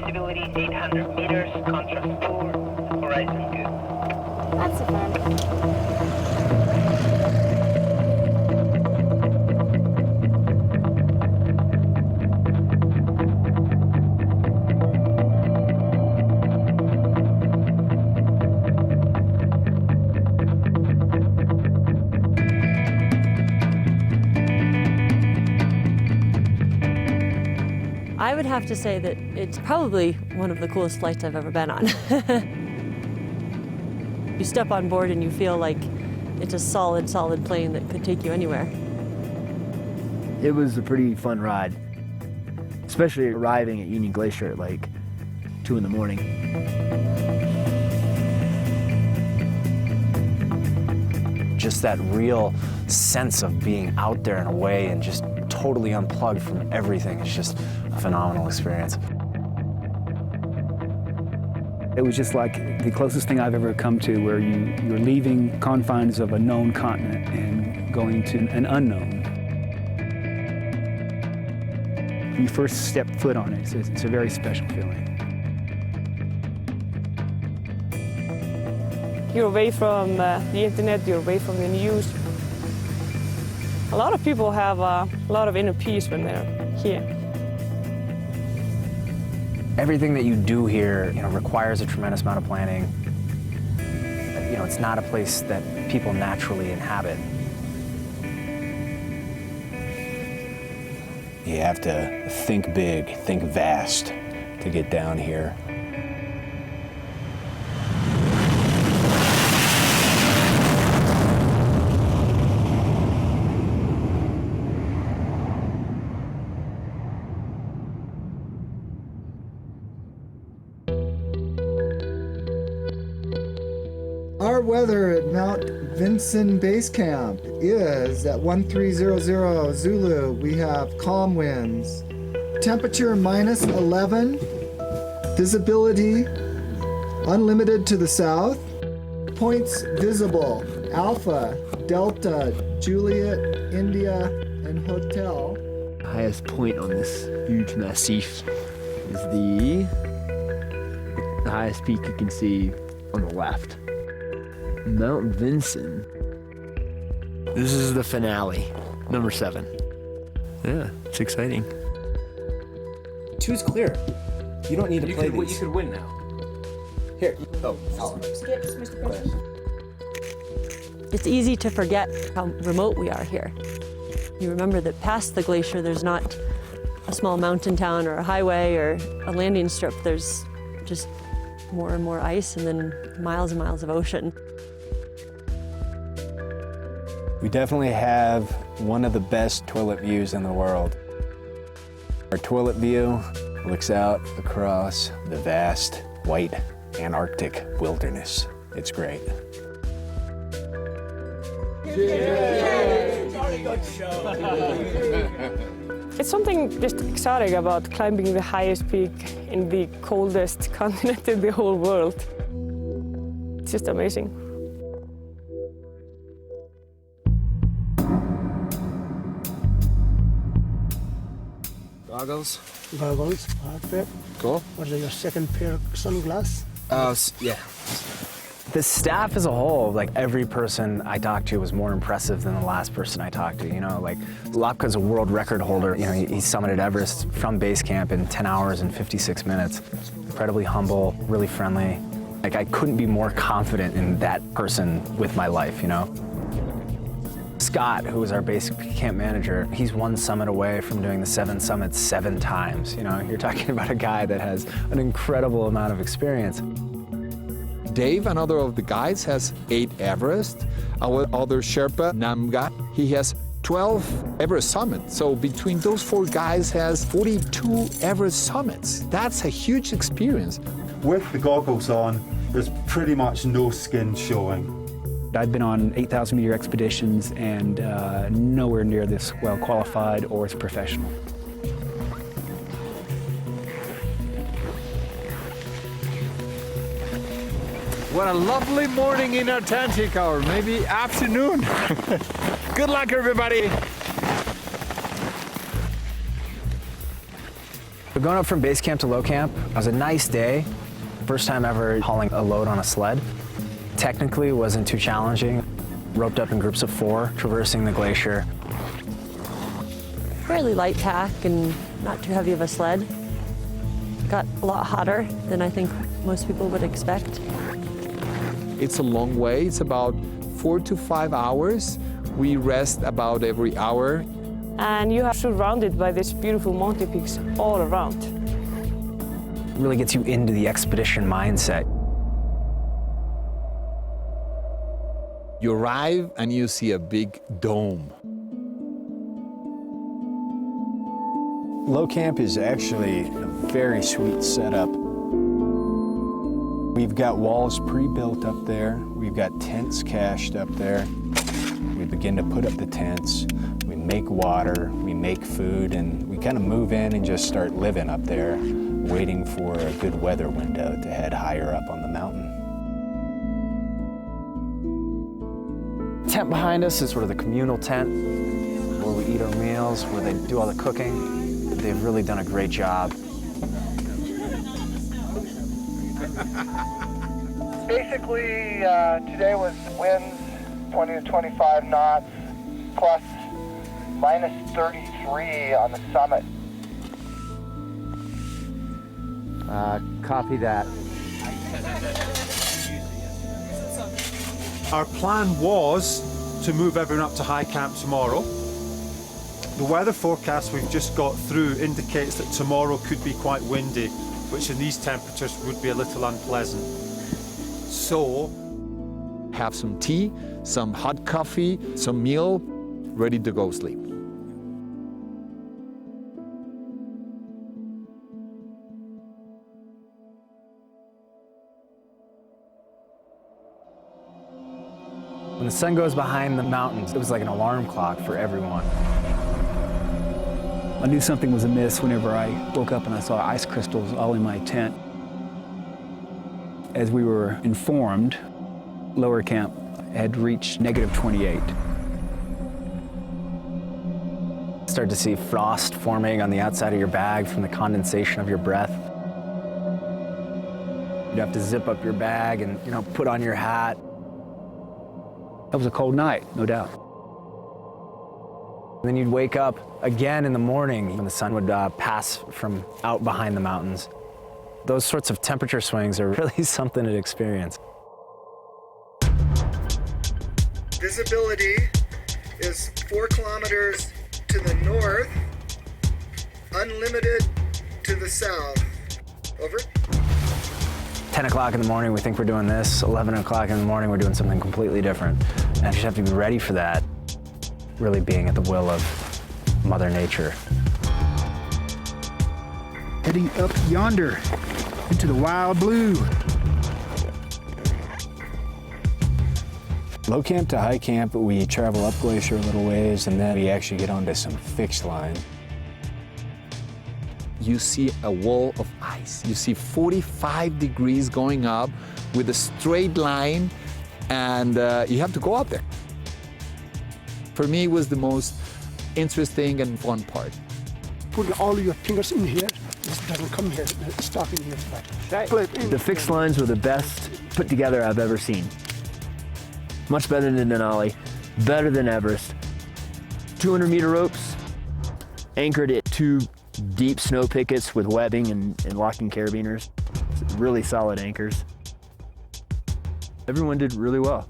Visibility 800 meters, contrast poor, horizon good. That's fun. I would have to say that it's probably one of the coolest flights I've ever been on. You step on board and you feel like it's a solid plane that could take you anywhere. It was a pretty fun ride, especially arriving at Union Glacier at like 2 in the morning. Just that real sense of being out there and away and just totally unplugged from everything. It's just a phenomenal experience. It was just like the closest thing I've ever come to where you're leaving confines of a known continent and going to an unknown. When you first step foot on it, it's a very special feeling. You're away from the internet, you're away from the news. A lot of people have a lot of inner peace when they're here. Everything that you do here, requires a tremendous amount of planning. It's not a place that people naturally inhabit. You have to think big, think vast to get down here. Our weather at Mount Vinson Base Camp is at 1300 Zulu. We have calm winds. Temperature -11. Visibility unlimited to the south. Points visible: Alpha, Delta, Juliet, India, and Hotel. The highest point on this huge massif is the highest peak you can see on the left. Mount Vinson. This is the finale, number 7. Yeah, it's exciting. 2's clear. You don't need to play these. You could win now. Here. Skips, Mr. President. It's easy to forget how remote we are here. You remember that past the glacier, there's not a small mountain town or a highway or a landing strip. There's just more and more ice and then miles and miles of ocean. We definitely have one of the best toilet views in the world. Our toilet view looks out across the vast, white Antarctic wilderness. It's great. It's something just exotic about climbing the highest peak in the coldest continent in the whole world. It's just amazing. Goggles. Goggles, outfit. Cool. What is your second pair of sunglasses? Yeah. The staff as a whole, like every person I talked to was more impressive than the last person I talked to. Like Lapka's a world record holder. He summited Everest from base camp in 10 hours and 56 minutes. Incredibly humble, really friendly. Like I couldn't be more confident in that person with my life, Scott, who was our base camp manager, he's one summit away from doing the 7 summits 7 times. You're talking about a guy that has an incredible amount of experience. Dave, another of the guides, has 8 Everest. Our other Sherpa, Namga, he has 12 Everest summits. So between those 4 guys has 42 Everest summits. That's a huge experience. With the goggles on, there's pretty much no skin showing. I've been on 8,000-meter expeditions and nowhere near this well qualified or as professional. What a lovely morning in Antarctica, or maybe afternoon. Good luck, everybody. But going up from base camp to low camp, it was a nice day. First time ever hauling a load on a sled. Technically, it wasn't too challenging. Roped up in groups of 4, traversing the glacier. Fairly light pack and not too heavy of a sled. Got a lot hotter than I think most people would expect. It's a long way. It's about 4 to 5 hours. We rest about every hour. And you are surrounded by these beautiful mountain peaks all around. It really gets you into the expedition mindset. You arrive and you see a big dome. Low camp is actually a very sweet setup. We've got walls pre-built up there. We've got tents cached up there. We begin to put up the tents. We make water, we make food, and we kind of move in and just start living up there, waiting for a good weather window to head higher up on the mountain. Tent behind us is sort of the communal tent where we eat our meals, where they do all the cooking. They've really done a great job. Basically, today was winds 20 to 25 knots, plus minus 33 on the summit. Copy that. Our plan was to move everyone up to high camp tomorrow. The weather forecast we've just got through indicates that tomorrow could be quite windy, which in these temperatures would be a little unpleasant. So, have some tea, some hot coffee, some meal, ready to go sleep. When the sun goes behind the mountains, it was like an alarm clock for everyone. I knew something was amiss whenever I woke up and I saw ice crystals all in my tent. As we were informed, lower camp had reached negative 28. Start to see frost forming on the outside of your bag from the condensation of your breath. You'd have to zip up your bag and, put on your hat. That was a cold night, no doubt. And then you'd wake up again in the morning when the sun would pass from out behind the mountains. Those sorts of temperature swings are really something to experience. Visibility is 4 kilometers to the north, unlimited to the south. Over. 10 o'clock in the morning, we think we're doing this. 11 o'clock in the morning, we're doing something completely different. And you just have to be ready for that, really being at the will of Mother Nature. Heading up yonder into the wild blue. Low camp to high camp, we travel up glacier a little ways, and then we actually get onto some fixed line. You see a wall of ice. You see 45 degrees going up with a straight line, and you have to go up there. For me, it was the most interesting and fun part. Putting all your fingers in here, this doesn't come here, it's stopping here. The fixed lines were the best put together I've ever seen. Much better than Denali, better than Everest. 200-meter ropes, anchored at 2 deep snow pickets with webbing and locking carabiners. Really solid anchors. Everyone did really well.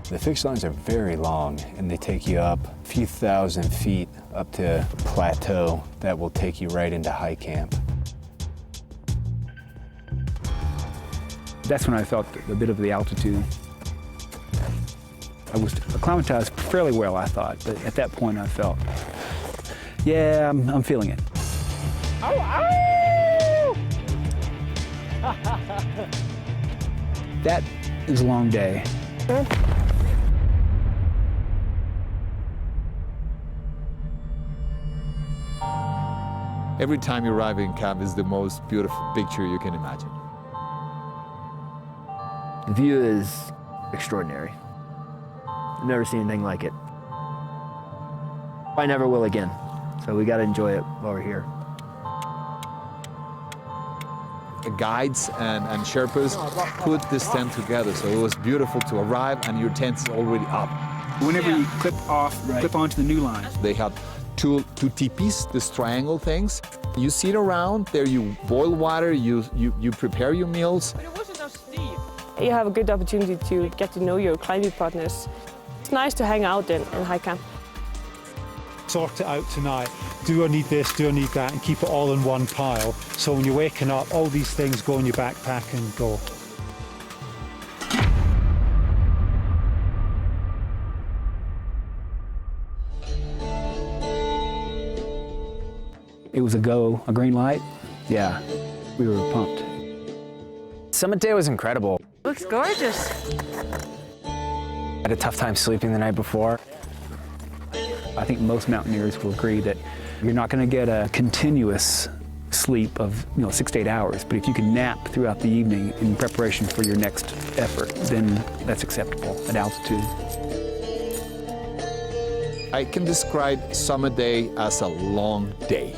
The fixed lines are very long, and they take you up a few thousand feet up to a plateau that will take you right into high camp. That's when I felt a bit of the altitude. I was acclimatized fairly well, I thought, but at that point I felt, yeah, I'm feeling it. Ow, ow! That is a long day. Every time you arrive in camp is the most beautiful picture you can imagine. The view is extraordinary. I've never seen anything like it. I never will again, so we got to enjoy it while we're here. guides and Sherpas put this tent together. So it was beautiful to arrive and your tent is already up. Whenever you clip onto the new line. They had two teepees, these triangle things. You sit around there, you boil water, you prepare your meals. But it wasn't so steep. You have a good opportunity to get to know your climbing partners. It's nice to hang out in high camp. Sort it out tonight. Do I need this? Do I need that? And keep it all in one pile. So when you're waking up, all these things go in your backpack and go. It was a go, a green light. Yeah, we were pumped. Summit day was incredible. Looks gorgeous. I had a tough time sleeping the night before. I think most mountaineers will agree that you're not going to get a continuous sleep of 6 to 8 hours, but if you can nap throughout the evening in preparation for your next effort, then that's acceptable at altitude. I can describe summit day as a long day.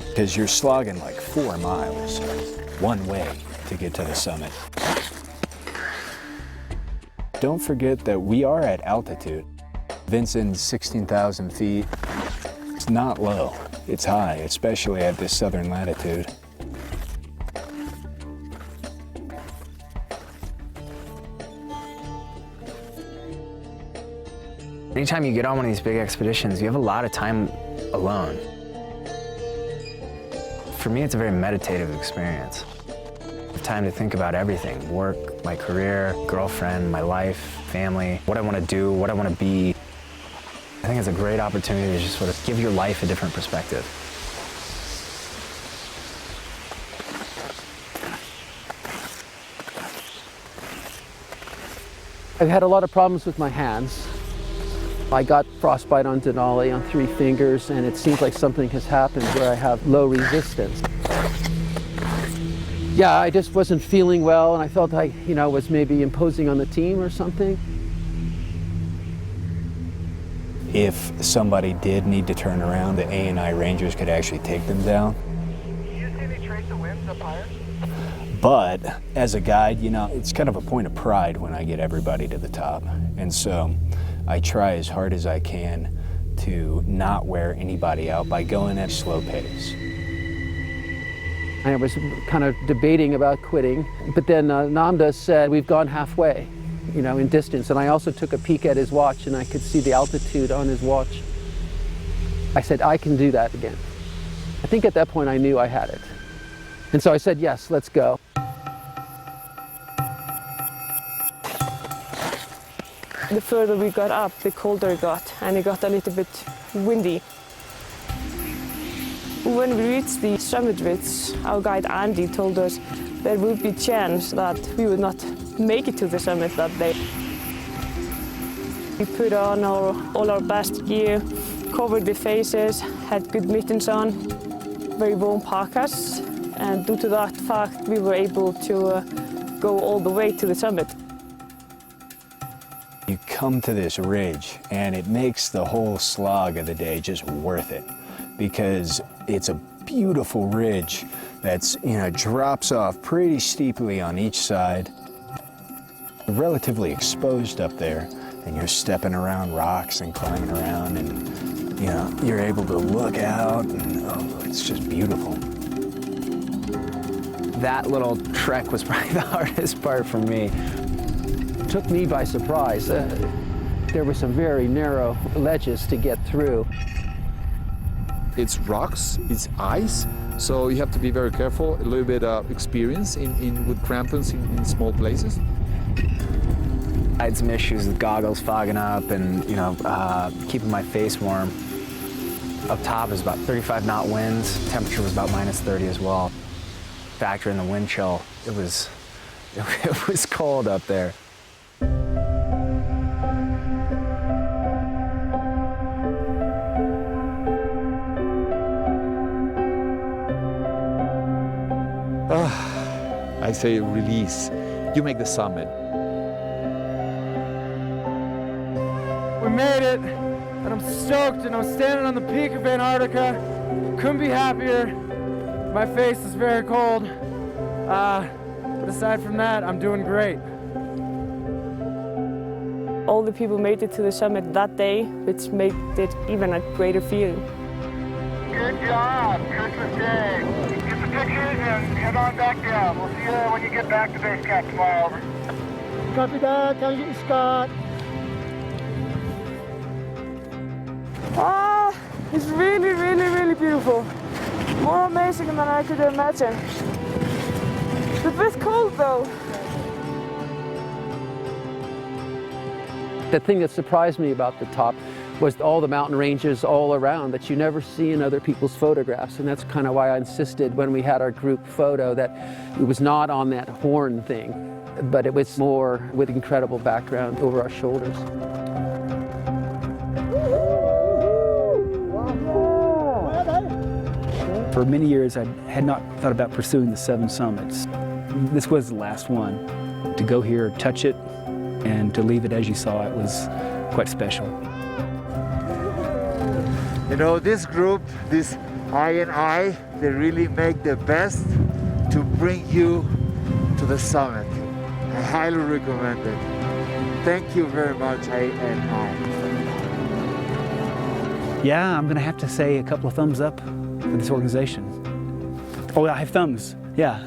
Because you're slogging like 4 miles one way to get to the summit. Don't forget that we are at altitude. Vinson's 16,000 feet. It's not low, it's high, especially at this southern latitude. Anytime you get on one of these big expeditions, you have a lot of time alone. For me, it's a very meditative experience. I have time to think about everything: work, my career, girlfriend, my life, family, what I want to do, what I want to be. I think it's a great opportunity to just sort of give your life a different perspective. I've had a lot of problems with my hands. I got frostbite on Denali on 3 fingers, and it seems like something has happened where I have low resistance. Yeah, I just wasn't feeling well, and I felt I, was maybe imposing on the team or something. If somebody did need to turn around, the A&I Rangers could actually take them down. Do you see any trace of winds up higher? But as a guide, it's kind of a point of pride when I get everybody to the top. And so I try as hard as I can to not wear anybody out by going at a slow pace. I was kind of debating about quitting, but then Namda said, we've gone halfway, in distance. And I also took a peek at his watch, and I could see the altitude on his watch. I said, I can do that again. I think at that point I knew I had it. And so I said, yes, let's go. The further we got up, the colder it got, and it got a little bit windy. When we reached the summit ridge, our guide Andy told us there would be a chance that we would not make it to the summit that day. We put on all our best gear, covered the faces, had good mittens on, very warm parkas, and due to that fact, we were able to go all the way to the summit. You come to this ridge, and it makes the whole slog of the day just worth it, because it's a beautiful ridge that's, drops off pretty steeply on each side. Relatively exposed up there, and you're stepping around rocks and climbing around, and you're able to look out, and it's just beautiful. That little trek was probably the hardest part for me. It took me by surprise. There were some very narrow ledges to get through. It's rocks, it's ice, so you have to be very careful, a little bit of experience with crampons in small places. I had some issues with goggles fogging up and, keeping my face warm. Up top is about 35 knot winds. Temperature was about -30 as well. Factor in the wind chill, it was cold up there. I say release. You make the summit. We made it, and I'm stoked, and I'm standing on the peak of Antarctica. Couldn't be happier. My face is very cold. But aside from that, I'm doing great. All the people made it to the summit that day, which made it even a greater feeling. Good job, Christmas Day. Get the pictures and head on back down. We'll see you when you get back to base camp tomorrow. Over. Copy that. Thank you, Scott. Ah, it's really, really, really beautiful. More amazing than I could imagine. It's a bit cold though. The thing that surprised me about the top was all the mountain ranges all around that you never see in other people's photographs. And that's kind of why I insisted when we had our group photo that it was not on that horn thing, but it was more with incredible background over our shoulders. For many years, I had not thought about pursuing the 7 summits. This was the last one. To go here, touch it, and to leave it as you saw it was quite special. You know, this group, this I&I, they really make their best to bring you to the summit. I highly recommend it. Thank you very much, I&I. Yeah, I'm gonna have to say a couple of thumbs up for this organization. Oh, I have thumbs, yeah.